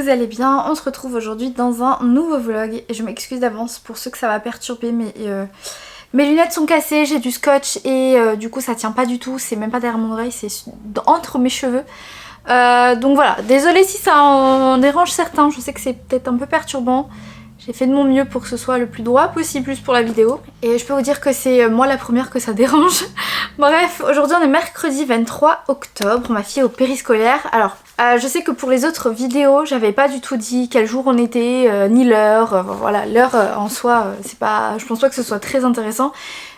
vous allez bien. On se retrouve aujourd'hui dans un nouveau vlog et je m'excuse d'avance pour ceux que ça va perturber mais mes lunettes sont cassées, j'ai du scotch et du coup ça tient pas du tout, c'est même pas derrière mon oreille, c'est entre mes cheveux. Donc voilà, désolée si ça en dérange certains, je sais que c'est peut-être un peu perturbant. J'ai fait de mon mieux pour que ce soit le plus droit possible juste pour la vidéo. Et je peux vous dire que c'est moi la première que ça dérange. Bref, aujourd'hui on est mercredi 23 octobre, ma fille est au périscolaire. Alors, je sais que pour les autres vidéos, j'avais pas du tout dit quel jour on était, ni l'heure. Voilà, l'heure en soi, c'est pas, je pense pas que ce soit très intéressant.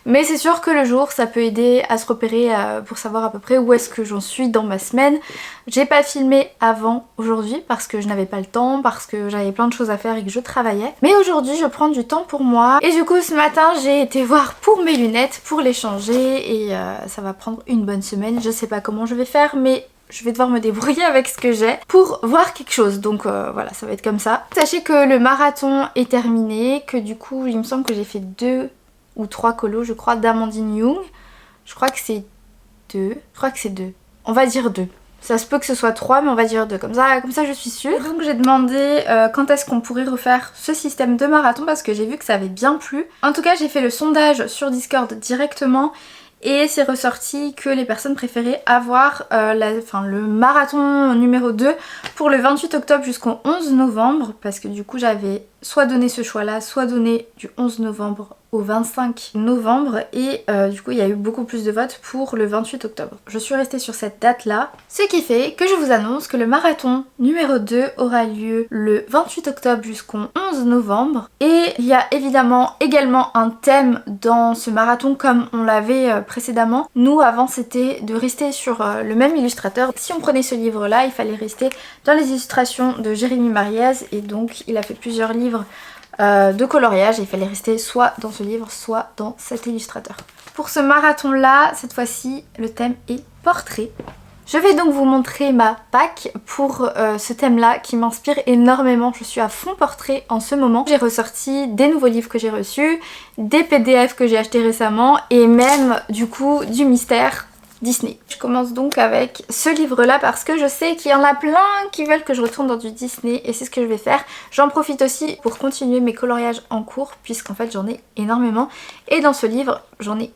Mais c'est sûr que le jour, ça peut aider à se repérer pour savoir à peu près où est-ce que j'en suis dans ma semaine. J'ai pas filmé avant aujourd'hui parce que je n'avais pas le temps, parce que j'avais plein de choses à faire et que je travaillais. Mais aujourd'hui, je prends du temps pour moi. Et du coup, ce matin, j'ai été voir pour mes lunettes, pour les changer. Et ça va prendre une bonne semaine. Je sais pas comment je vais faire, mais je vais devoir me débrouiller avec ce que j'ai pour voir quelque chose. Donc voilà, ça va être comme ça. Sachez que le marathon est terminé, que du coup, il me semble que j'ai fait 2 ou 3 colos, je crois, d'Amandine Young. Je crois que c'est 2. Je crois que c'est 2. On va dire 2. Ça se peut que ce soit 3, mais on va dire 2. Comme ça je suis sûre. Donc j'ai demandé quand est-ce qu'on pourrait refaire ce système de marathon parce que j'ai vu que ça avait bien plu. En tout cas, j'ai fait le sondage sur Discord directement. Et c'est ressorti que les personnes préféraient avoir le marathon numéro 2 pour le 28 octobre jusqu'au 11 novembre. Parce que du coup j'avais soit donné ce choix là, soit donné du 11 novembre au 25 novembre. Et du coup il y a eu beaucoup plus de votes pour le 28 octobre. Je suis restée sur cette date là. Ce qui fait que je vous annonce que le marathon numéro 2 aura lieu le 28 octobre jusqu'au 11 novembre. Et il y a également un thème dans ce marathon comme on l'avait précédemment. Nous avant c'était de rester sur le même illustrateur. Si on prenait ce livre là, il fallait rester dans les illustrations de Jérémy Mariez et donc il a fait plusieurs livres de coloriage et il fallait rester soit dans ce livre soit dans cet illustrateur. Pour ce marathon là, cette fois-ci le thème est portrait. Je vais donc vous montrer ma pack pour ce thème là qui m'inspire énormément. Je suis à fond portrait en ce moment. J'ai ressorti des nouveaux livres que j'ai reçus, des PDF que j'ai achetés récemment et même du coup du mystère Disney. Je commence donc avec ce livre là parce que je sais qu'il y en a plein qui veulent que je retourne dans du Disney et c'est ce que je vais faire. J'en profite aussi pour continuer mes coloriages en cours puisqu'en fait j'en ai énormément et dans ce livre j'en ai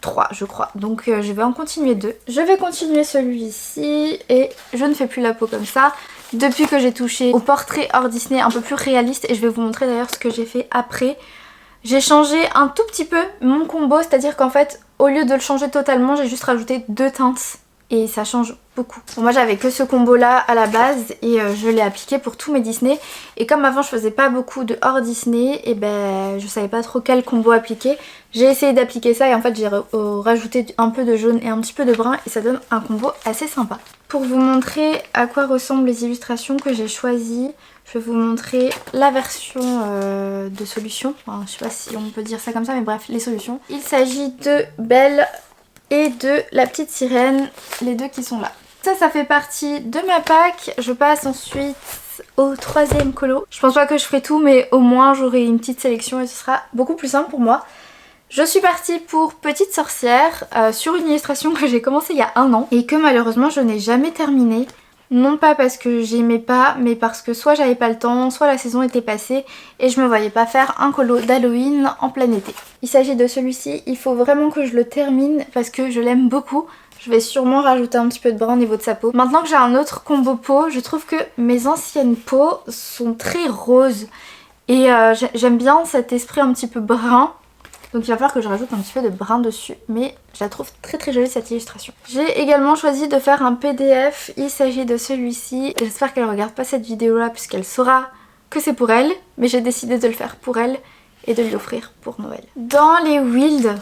3 je crois, donc je vais en continuer 2. Je vais continuer celui-ci et je ne fais plus la peau comme ça depuis que j'ai touché au portrait hors Disney un peu plus réaliste et je vais vous montrer d'ailleurs ce que j'ai fait après. J'ai changé un tout petit peu mon combo, c'est-à-dire qu'en fait au lieu de le changer totalement j'ai juste rajouté 2 teintes et ça change beaucoup. Bon, moi j'avais que ce combo là à la base et je l'ai appliqué pour tous mes Disney et comme avant je faisais pas beaucoup de hors Disney et ben je savais pas trop quel combo appliquer. J'ai essayé d'appliquer ça et en fait j'ai rajouté un peu de jaune et un petit peu de brun et ça donne un combo assez sympa. Pour vous montrer à quoi ressemblent les illustrations que j'ai choisies, je vais vous montrer la version de solution. Enfin, je sais pas si on peut dire ça comme ça mais bref, les solutions. Il s'agit de Belle et de la petite sirène, les deux qui sont là. Ça fait partie de ma pack. Je passe ensuite au 3e colo. Je pense pas que je ferai tout mais au moins j'aurai une petite sélection et ce sera beaucoup plus simple pour moi. Je suis partie pour Petite Sorcière sur une illustration que j'ai commencé il y a 1 an et que malheureusement je n'ai jamais terminée. Non pas parce que j'aimais pas, mais parce que soit j'avais pas le temps, soit la saison était passée et je me voyais pas faire un colo d'Halloween en plein été. Il s'agit de celui-ci, il faut vraiment que je le termine parce que je l'aime beaucoup. Je vais sûrement rajouter un petit peu de brun au niveau de sa peau. Maintenant que j'ai un autre combo peau, je trouve que mes anciennes peaux sont très roses et j'aime bien cet esprit un petit peu brun. Donc il va falloir que je rajoute un petit peu de brun dessus, mais je la trouve très très jolie cette illustration. J'ai également choisi de faire un PDF, il s'agit de celui-ci. J'espère qu'elle ne regarde pas cette vidéo là puisqu'elle saura que c'est pour elle, mais j'ai décidé de le faire pour elle et de lui offrir pour Noël. Dans les Wild,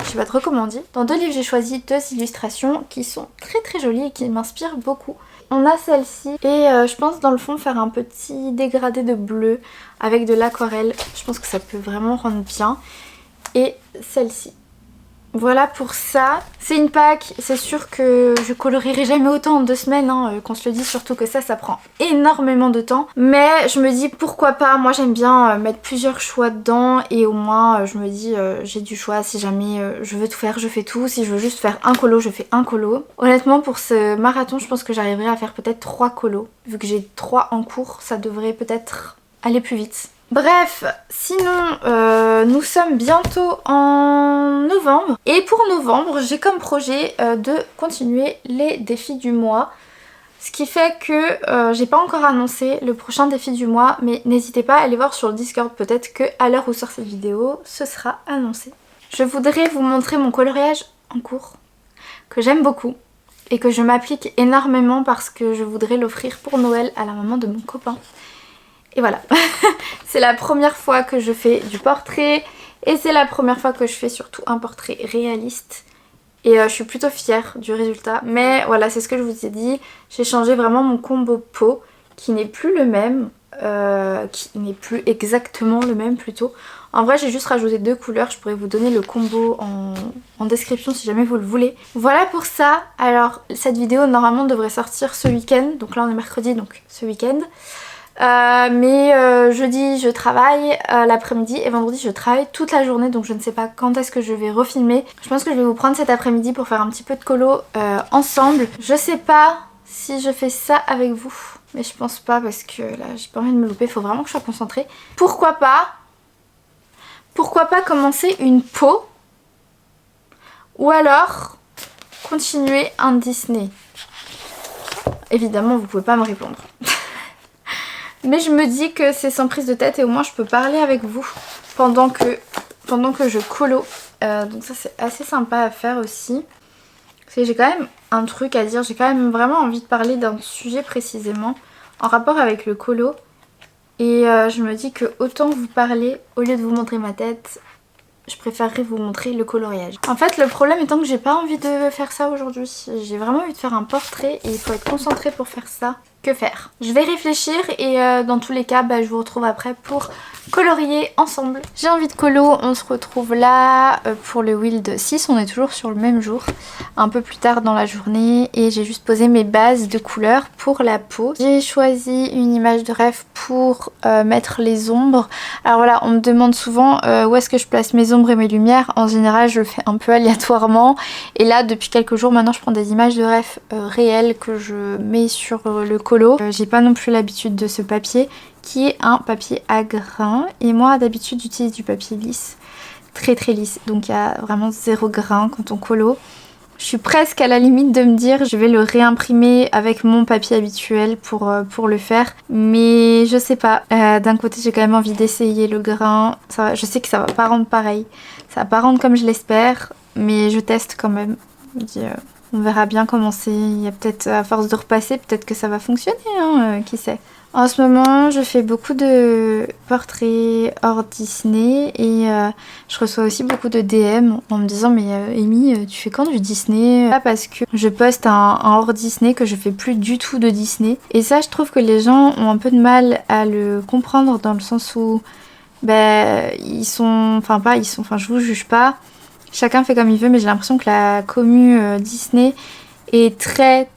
je sais pas trop comment on dit. Dans 2 livres j'ai choisi 2 illustrations qui sont très très jolies et qui m'inspirent beaucoup. On a celle-ci et je pense dans le fond faire un petit dégradé de bleu avec de l'aquarelle. Je pense que ça peut vraiment rendre bien. Et celle-ci. Voilà pour ça. C'est une Pâques, c'est sûr que je colorierai jamais autant en 2 semaines, hein, qu'on se le dit, surtout que ça prend énormément de temps. Mais je me dis pourquoi pas, moi j'aime bien mettre plusieurs choix dedans et au moins je me dis j'ai du choix, si jamais je veux tout faire, je fais tout. Si je veux juste faire un colo, je fais un colo. Honnêtement pour ce marathon, je pense que j'arriverai à faire peut-être 3 colos. Vu que j'ai 3 en cours, ça devrait peut-être aller plus vite. Bref, sinon nous sommes bientôt en novembre et pour novembre j'ai comme projet de continuer les défis du mois, ce qui fait que j'ai pas encore annoncé le prochain défi du mois, mais n'hésitez pas à aller voir sur le Discord, peut-être que à l'heure où sort cette vidéo ce sera annoncé. Je voudrais vous montrer mon coloriage en cours que j'aime beaucoup et que je m'applique énormément parce que je voudrais l'offrir pour Noël à la maman de mon copain. Et voilà, c'est la première fois que je fais du portrait et c'est la première fois que je fais surtout un portrait réaliste. Et je suis plutôt fière du résultat. Mais voilà, c'est ce que je vous ai dit, j'ai changé vraiment mon combo peau qui n'est plus le même, qui n'est plus exactement le même plutôt. En vrai j'ai juste rajouté 2 couleurs, je pourrais vous donner le combo en description si jamais vous le voulez. Voilà pour ça, alors cette vidéo normalement devrait sortir ce week-end, donc là on est mercredi donc ce week-end. Mais jeudi je travaille l'après-midi et vendredi je travaille toute la journée, donc je ne sais pas quand est-ce que je vais refilmer. Je pense que je vais vous prendre cet après-midi pour faire un petit peu de colo ensemble. Je sais pas si je fais ça avec vous, mais je pense pas parce que là j'ai pas envie de me louper, il faut vraiment que je sois concentrée. Pourquoi pas commencer une peau ou alors continuer un Disney? Évidemment vous pouvez pas me répondre. Mais je me dis que c'est sans prise de tête et au moins je peux parler avec vous pendant que je colo. Donc ça c'est assez sympa à faire aussi. Parce que j'ai quand même un truc à dire, j'ai quand même vraiment envie de parler d'un sujet précisément en rapport avec le colo. Et je me dis que autant vous parler, au lieu de vous montrer ma tête, je préférerais vous montrer le coloriage. En fait le problème étant que j'ai pas envie de faire ça aujourd'hui. J'ai vraiment envie de faire un portrait et il faut être concentré pour faire ça. Que faire? Je vais réfléchir et dans tous les cas je vous retrouve après pour colorier ensemble. J'ai envie de colo, on se retrouve là pour le Wild 6, on est toujours sur le même jour, un peu plus tard dans la journée et j'ai juste posé mes bases de couleurs pour la peau. J'ai choisi une image de rêve pour mettre les ombres. Alors voilà, on me demande souvent où est-ce que je place mes ombres et mes lumières. En général je le fais un peu aléatoirement et là depuis quelques jours maintenant je prends des images de rêve réelles que je mets sur le colo. J'ai pas non plus l'habitude de ce papier qui est un papier à grains et moi d'habitude j'utilise du papier lisse, très lisse, donc il y a vraiment 0 grain quand on colo. Je suis presque à la limite de me dire je vais le réimprimer avec mon papier habituel pour le faire, mais je sais pas, d'un côté j'ai quand même envie d'essayer le grain, je sais que ça va pas rendre pareil, ça va pas rendre comme je l'espère, mais je teste quand même. Je me dis, on verra bien comment c'est, il y a peut-être à force de repasser, peut-être que ça va fonctionner, hein, qui sait. En ce moment je fais beaucoup de portraits hors Disney et je reçois aussi beaucoup de DM en me disant mais Amy tu fais quand du Disney? Parce que je poste un hors Disney que je fais plus du tout de Disney et ça je trouve que les gens ont un peu de mal à le comprendre dans le sens où ils sont, je vous juge pas, chacun fait comme il veut mais j'ai l'impression que la commu Disney est très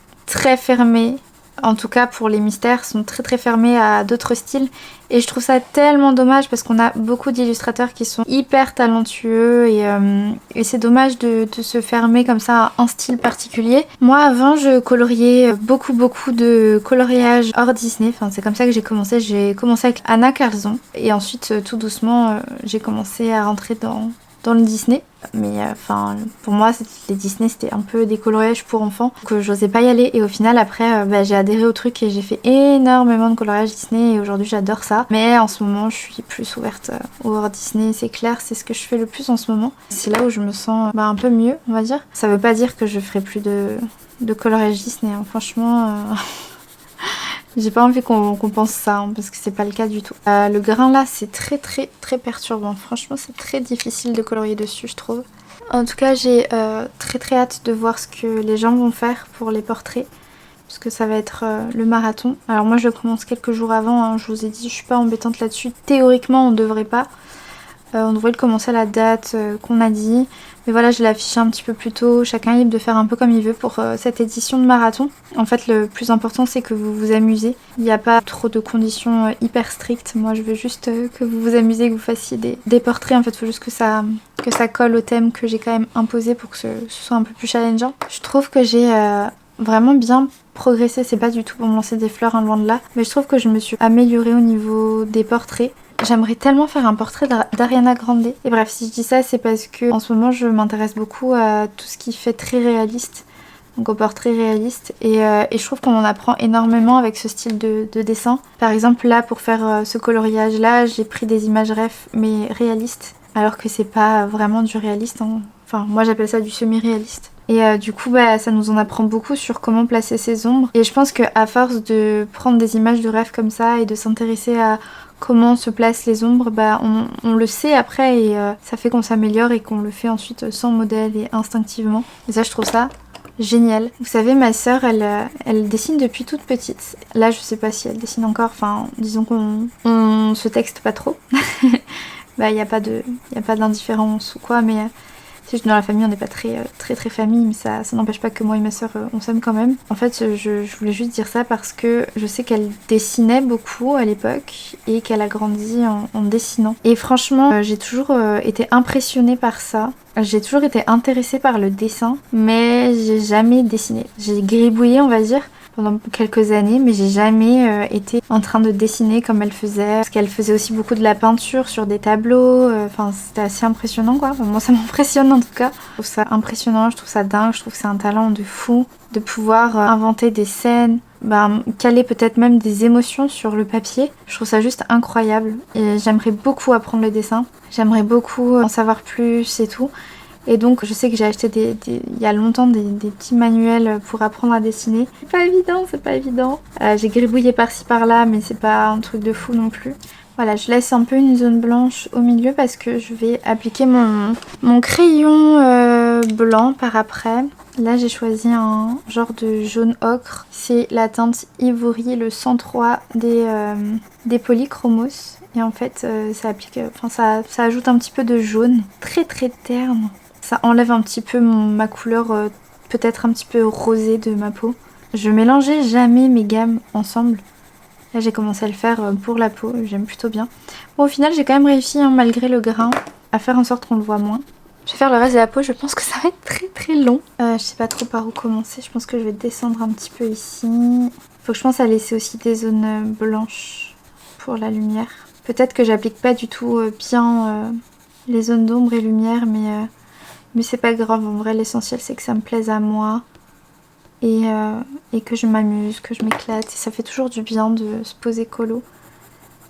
fermée. En tout cas pour les mystères sont très fermés à d'autres styles et je trouve ça tellement dommage parce qu'on a beaucoup d'illustrateurs qui sont hyper talentueux et c'est dommage de se fermer comme ça à un style particulier. Moi avant je coloriais beaucoup de coloriage hors Disney, enfin c'est comme ça que j'ai commencé avec Anna Carlson et ensuite tout doucement j'ai commencé à rentrer dans le Disney, mais pour moi les Disney c'était un peu des coloriages pour enfants que j'osais pas y aller et au final après j'ai adhéré au truc et j'ai fait énormément de coloriage Disney et aujourd'hui j'adore ça, mais en ce moment je suis plus ouverte au hors Disney, c'est clair, c'est ce que je fais le plus en ce moment, c'est là où je me sens un peu mieux on va dire. Ça veut pas dire que je ferai plus de coloriage Disney, hein. Franchement j'ai pas envie qu'on pense ça hein, parce que c'est pas le cas du tout. Le grain là c'est très perturbant, franchement c'est très difficile de colorier dessus je trouve. En tout cas j'ai très hâte de voir ce que les gens vont faire pour les portraits parce que ça va être le marathon. Alors moi je commence quelques jours avant, hein, je vous ai dit je suis pas embêtante là-dessus, théoriquement on devrait pas. On devrait le commencer à la date qu'on a dit. Mais voilà, je l'ai affiché un petit peu plus tôt. Chacun est libre de faire un peu comme il veut pour cette édition de marathon. En fait, le plus important, c'est que vous vous amusez. Il n'y a pas trop de conditions hyper strictes. Moi, je veux juste que vous vous amusez, que vous fassiez des portraits. En fait, il faut juste que ça colle au thème que j'ai quand même imposé pour que ce soit un peu plus challengeant. Je trouve que j'ai vraiment bien progressé. C'est pas du tout pour me lancer des fleurs, hein, loin de là. Mais je trouve que je me suis améliorée au niveau des portraits. J'aimerais tellement faire un portrait d'Ariana Grande. Et bref, si je dis ça, c'est parce que en ce moment, je m'intéresse beaucoup à tout ce qui fait très réaliste. Donc au portrait réaliste. Et je trouve qu'on en apprend énormément avec ce style de dessin. Par exemple, là, pour faire ce coloriage-là, j'ai pris des images ref, mais réalistes. Alors que c'est pas vraiment du réaliste. Hein. Enfin, moi, j'appelle ça du semi-réaliste. Et du coup, ça nous en apprend beaucoup sur comment placer ses ombres. Et je pense qu'à force de prendre des images de rêve comme ça et de s'intéresser à comment se placent les ombres, on le sait après et ça fait qu'on s'améliore et qu'on le fait ensuite sans modèle et instinctivement. Et ça, je trouve ça génial. Vous savez, ma sœur, elle dessine depuis toute petite. Là, je sais pas si elle dessine encore, enfin, disons qu'on se texte pas trop. Il n'y a pas d'indifférence ou quoi, mais c'est dans la famille, on n'est pas très famille, mais ça n'empêche pas que moi et ma soeur, on s'aime quand même. En fait, je voulais juste dire ça parce que je sais qu'elle dessinait beaucoup à l'époque et qu'elle a grandi en dessinant. Et franchement, j'ai toujours été impressionnée par ça. J'ai toujours été intéressée par le dessin, mais j'ai jamais dessiné. J'ai gribouillé, on va dire, pendant quelques années, mais j'ai jamais été en train de dessiner comme elle faisait. Parce qu'elle faisait aussi beaucoup de la peinture sur des tableaux. Enfin, c'était assez impressionnant, quoi. Enfin, moi, ça m'impressionne en tout cas. Je trouve ça impressionnant, je trouve ça dingue, je trouve que c'est un talent de fou de pouvoir inventer des scènes, caler peut-être même des émotions sur le papier. Je trouve ça juste incroyable. Et j'aimerais beaucoup apprendre le dessin. J'aimerais beaucoup en savoir plus et tout. Et donc je sais que j'ai acheté il y a longtemps des petits manuels pour apprendre à dessiner. C'est pas évident. J'ai gribouillé par-ci par-là, mais c'est pas un truc de fou non plus. Voilà, je laisse un peu une zone blanche au milieu parce que je vais appliquer mon crayon blanc par après. Là, j'ai choisi un genre de jaune ocre. C'est la teinte Ivory, le 103 des Polychromos. Et en fait, ça ajoute un petit peu de jaune, très terne. Ça enlève un petit peu ma couleur, peut-être un petit peu rosée de ma peau. Je mélangeais jamais mes gammes ensemble. Là, j'ai commencé à le faire pour la peau, j'aime plutôt bien. Bon, au final, j'ai quand même réussi, hein, malgré le grain, à faire en sorte qu'on le voit moins. Je vais faire le reste de la peau, je pense que ça va être très long. Je sais pas trop par où commencer, je pense que je vais descendre un petit peu ici. Faut que je pense à laisser aussi des zones blanches pour la lumière. Peut-être que j'applique pas du tout bien les zones d'ombre et lumière, mais c'est pas grave, en vrai l'essentiel c'est que ça me plaise à moi et que je m'amuse, que je m'éclate. Et ça fait toujours du bien de se poser colo.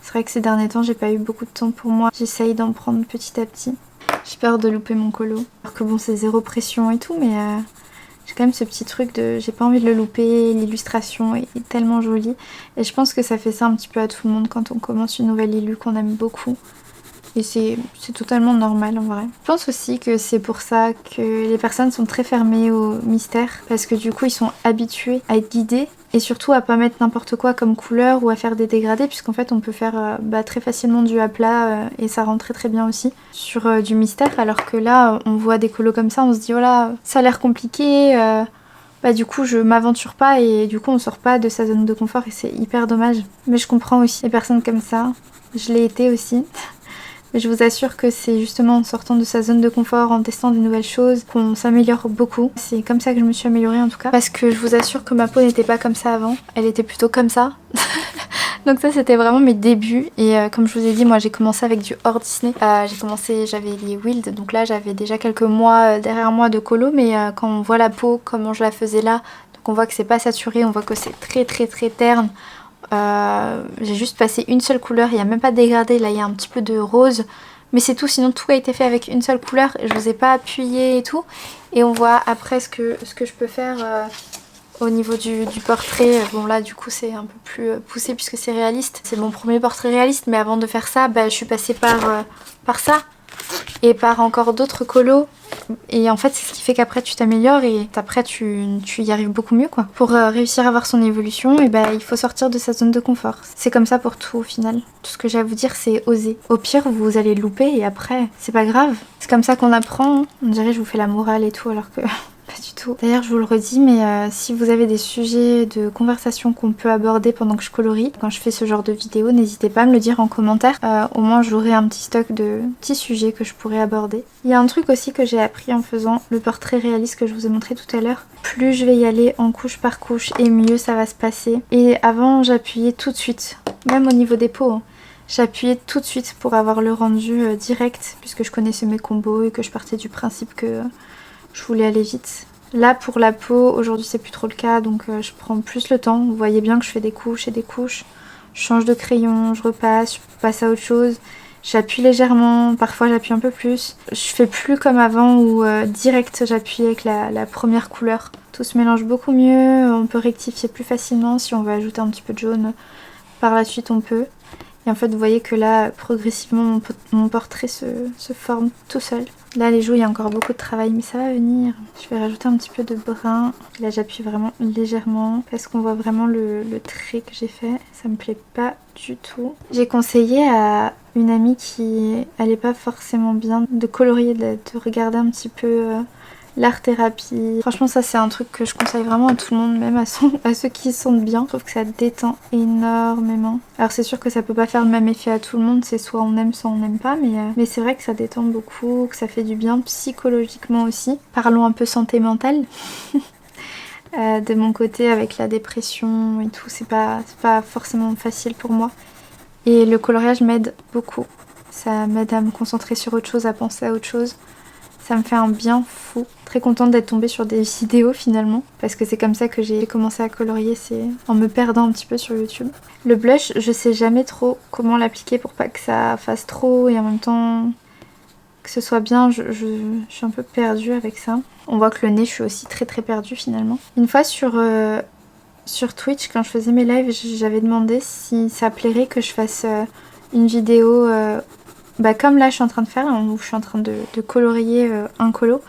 C'est vrai que ces derniers temps j'ai pas eu beaucoup de temps pour moi, j'essaye d'en prendre petit à petit. J'ai peur de louper mon colo, alors que bon c'est zéro pression et tout, mais j'ai quand même ce petit truc de j'ai pas envie de le louper, l'illustration est tellement jolie. Et je pense que ça fait ça un petit peu à tout le monde quand on commence une nouvelle illu qu'on aime beaucoup. Et c'est totalement normal en vrai. Je pense aussi que c'est pour ça que les personnes sont très fermées au mystère. Parce que du coup ils sont habitués à être guidés. Et surtout à pas mettre n'importe quoi comme couleur ou à faire des dégradés. Puisqu'en fait on peut faire très facilement du à plat. Et ça rend très bien aussi sur du mystère. Alors que là on voit des colos comme ça, on se dit oh là ça a l'air compliqué. Du coup je m'aventure pas et du coup on sort pas de sa zone de confort. Et c'est hyper dommage. Mais je comprends aussi les personnes comme ça. Je l'ai été aussi. Mais je vous assure que c'est justement en sortant de sa zone de confort, en testant des nouvelles choses, qu'on s'améliore beaucoup. C'est comme ça que je me suis améliorée en tout cas. Parce que je vous assure que ma peau n'était pas comme ça avant. Elle était plutôt comme ça. Donc ça c'était vraiment mes débuts. Et comme je vous ai dit, moi j'ai commencé avec du hors Disney. J'avais les Wild. Donc là j'avais déjà quelques mois derrière moi de colo. Mais quand on voit la peau, comment je la faisais là, donc on voit que c'est pas saturé, on voit que c'est très terne. J'ai juste passé une seule couleur, il n'y a même pas de dégradé, là il y a un petit peu de rose mais c'est tout, sinon tout a été fait avec une seule couleur, je vous ai pas appuyé et tout. Et on voit après ce que je peux faire au niveau du portrait. Bon là du coup c'est un peu plus poussé puisque c'est réaliste, c'est mon premier portrait réaliste, mais avant de faire ça je suis passée par ça et par encore d'autres colos Et en fait c'est ce qui fait qu'après tu t'améliores et après tu y arrives beaucoup mieux quoi. Pour réussir à voir son évolution, et il faut sortir de sa zone de confort. C'est comme ça pour tout au final. Tout ce que j'ai à vous dire c'est oser. Au pire vous allez louper et après c'est pas grave. C'est comme ça qu'on apprend. On dirait je vous fais la morale et tout alors que... Pas du tout. D'ailleurs je vous le redis mais si vous avez des sujets de conversation qu'on peut aborder pendant que je colorie, quand je fais ce genre de vidéo, n'hésitez pas à me le dire en commentaire. Au moins j'aurai un petit stock de petits sujets que je pourrais aborder. Il y a un truc aussi que j'ai appris en faisant le portrait réaliste que je vous ai montré tout à l'heure. Plus je vais y aller en couche par couche et mieux ça va se passer. Et avant j'appuyais tout de suite, même au niveau des peaux. J'appuyais tout de suite pour avoir le rendu direct puisque je connaissais mes combos et que je partais du principe que... je voulais aller vite. Là pour la peau, aujourd'hui c'est plus trop le cas donc je prends plus le temps. Vous voyez bien que je fais des couches et des couches. Je change de crayon, je repasse, je passe à autre chose. J'appuie légèrement, parfois j'appuie un peu plus. Je fais plus comme avant où direct j'appuie avec la première couleur. Tout se mélange beaucoup mieux, on peut rectifier plus facilement. Si on veut ajouter un petit peu de jaune par la suite on peut. Et en fait vous voyez que là progressivement mon portrait se forme tout seul. Là les joues il y a encore beaucoup de travail mais ça va venir. Je vais rajouter un petit peu de brun. Là j'appuie vraiment légèrement parce qu'on voit vraiment le trait que j'ai fait. Ça me plaît pas du tout. J'ai conseillé à une amie qui allait pas forcément bien de colorier, de regarder un petit peu... l'art-thérapie. Franchement ça c'est un truc que je conseille vraiment à tout le monde, même à ceux qui se sentent bien. Je trouve que ça détend énormément. Alors c'est sûr que ça peut pas faire le même effet à tout le monde, c'est soit on aime soit on n'aime pas, mais c'est vrai que ça détend beaucoup, que ça fait du bien psychologiquement aussi. Parlons un peu santé mentale. De mon côté avec la dépression et tout, c'est pas forcément facile pour moi. Et le coloriage m'aide beaucoup. Ça m'aide à me concentrer sur autre chose, à penser à autre chose. Ça me fait un bien fou. Très contente d'être tombée sur des vidéos finalement. Parce que c'est comme ça que j'ai commencé à colorier, c'est en me perdant un petit peu sur YouTube. Le blush, je sais jamais trop comment l'appliquer pour pas que ça fasse trop et en même temps que ce soit bien. Je suis un peu perdue avec ça. On voit que le nez, je suis aussi très perdue finalement. Une fois sur Twitch, quand je faisais mes lives, j'avais demandé si ça plairait que je fasse une vidéo... comme là je suis en train de faire, où je suis en train de colorier un colo,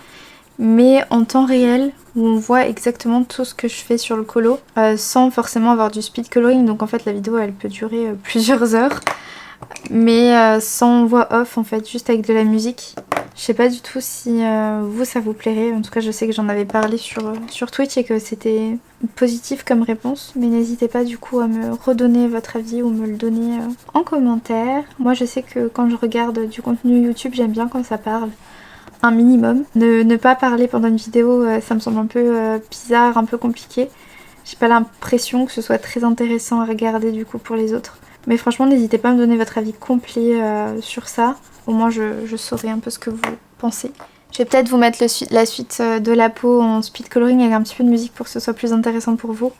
mais en temps réel, où on voit exactement tout ce que je fais sur le colo, sans forcément avoir du speed coloring, donc en fait la vidéo elle peut durer plusieurs heures, mais sans voix off en fait, juste avec de la musique. Je sais pas du tout si vous ça vous plairait, en tout cas je sais que j'en avais parlé sur Twitch et que c'était positif comme réponse, mais n'hésitez pas du coup à me redonner votre avis ou me le donner en commentaire. Moi je sais que quand je regarde du contenu YouTube j'aime bien quand ça parle un minimum. Ne pas parler pendant une vidéo ça me semble un peu bizarre, un peu compliqué. J'ai pas l'impression que ce soit très intéressant à regarder du coup pour les autres. Mais franchement n'hésitez pas à me donner votre avis complet sur ça. Au moins je saurai un peu ce que vous pensez. Je vais peut-être vous mettre la suite de la peau en speed coloring avec un petit peu de musique pour que ce soit plus intéressant pour vous.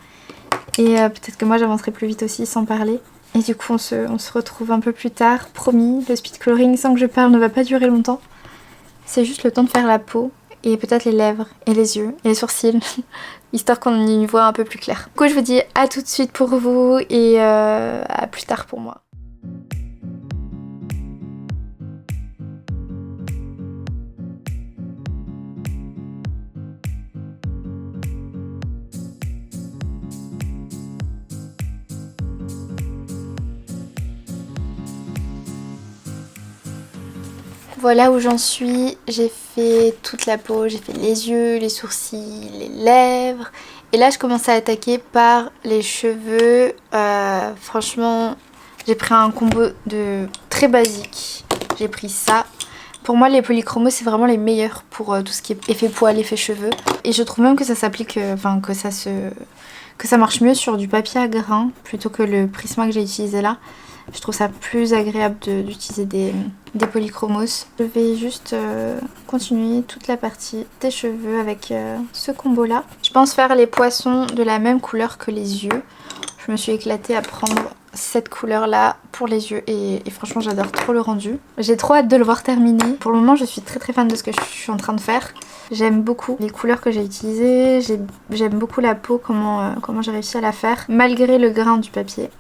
Et peut-être que moi j'avancerai plus vite aussi sans parler. Et du coup on se retrouve un peu plus tard. Promis, le speed coloring sans que je parle ne va pas durer longtemps. C'est juste le temps de faire la peau et peut-être les lèvres et les yeux et les sourcils. Histoire qu'on ait une voix un peu plus claire. Du coup je vous dis à tout de suite pour vous et à plus tard pour moi. Voilà où j'en suis, j'ai fait toute la peau, j'ai fait les yeux, les sourcils, les lèvres. Et là je commence à attaquer par les cheveux. Franchement, j'ai pris un combo de très basique. J'ai pris ça. Pour moi les polychromos c'est vraiment les meilleurs pour tout ce qui est effet poil, effet cheveux. Et je trouve même que ça s'applique, que ça marche mieux sur du papier à grains plutôt que le Prisma que j'ai utilisé là. Je trouve ça plus agréable d'utiliser des polychromos. Je vais juste continuer toute la partie des cheveux avec ce combo là. Je pense faire les poissons de la même couleur que les yeux. Je me suis éclatée à prendre cette couleur là pour les yeux et franchement j'adore trop le rendu. J'ai trop hâte de le voir terminé. Pour le moment je suis très fan de ce que je suis en train de faire. J'aime beaucoup les couleurs que j'ai utilisées, j'aime beaucoup la peau, comment j'ai réussi à la faire malgré le grain du papier.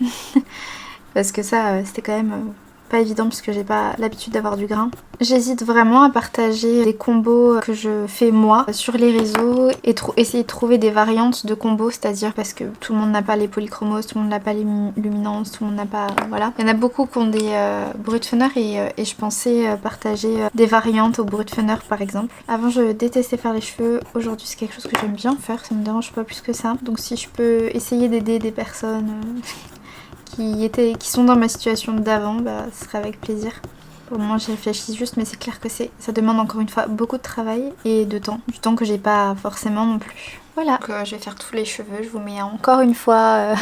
Parce que ça c'était quand même pas évident parce que j'ai pas l'habitude d'avoir du grain. J'hésite vraiment à partager des combos que je fais moi sur les réseaux et essayer de trouver des variantes de combos, c'est-à-dire parce que tout le monde n'a pas les polychromos, tout le monde n'a pas les luminances, tout le monde n'a pas... voilà. Il y en a beaucoup qui ont des Brutfunner et je pensais partager des variantes au Brutfunner par exemple. Avant je détestais faire les cheveux, aujourd'hui c'est quelque chose que j'aime bien faire, ça me dérange pas plus que ça. Donc si je peux essayer d'aider des personnes qui sont dans ma situation d'avant, bah ce serait avec plaisir. Pour le moment j'y réfléchis juste, mais c'est clair que ça demande encore une fois beaucoup de travail et de temps. Du temps que j'ai pas forcément non plus. Voilà, donc, je vais faire tous les cheveux, je vous mets encore une fois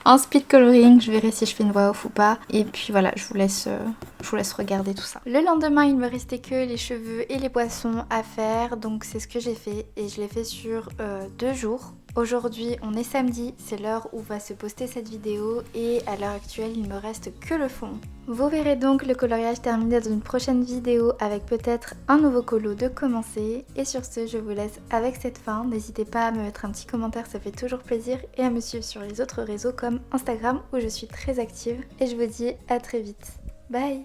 en speed coloring, je verrai si je fais une voix off ou pas. Et puis voilà, je vous laisse regarder tout ça. Le lendemain, il me restait que les cheveux et les boissons à faire, donc c'est ce que j'ai fait et je l'ai fait sur 2 jours. Aujourd'hui on est samedi, c'est l'heure où va se poster cette vidéo et à l'heure actuelle il me reste que le fond. Vous verrez donc le coloriage terminé dans une prochaine vidéo avec peut-être un nouveau colo de commencer. Et sur ce je vous laisse avec cette fin, n'hésitez pas à me mettre un petit commentaire, ça fait toujours plaisir, et à me suivre sur les autres réseaux comme Instagram où je suis très active. Et je vous dis à très vite, bye.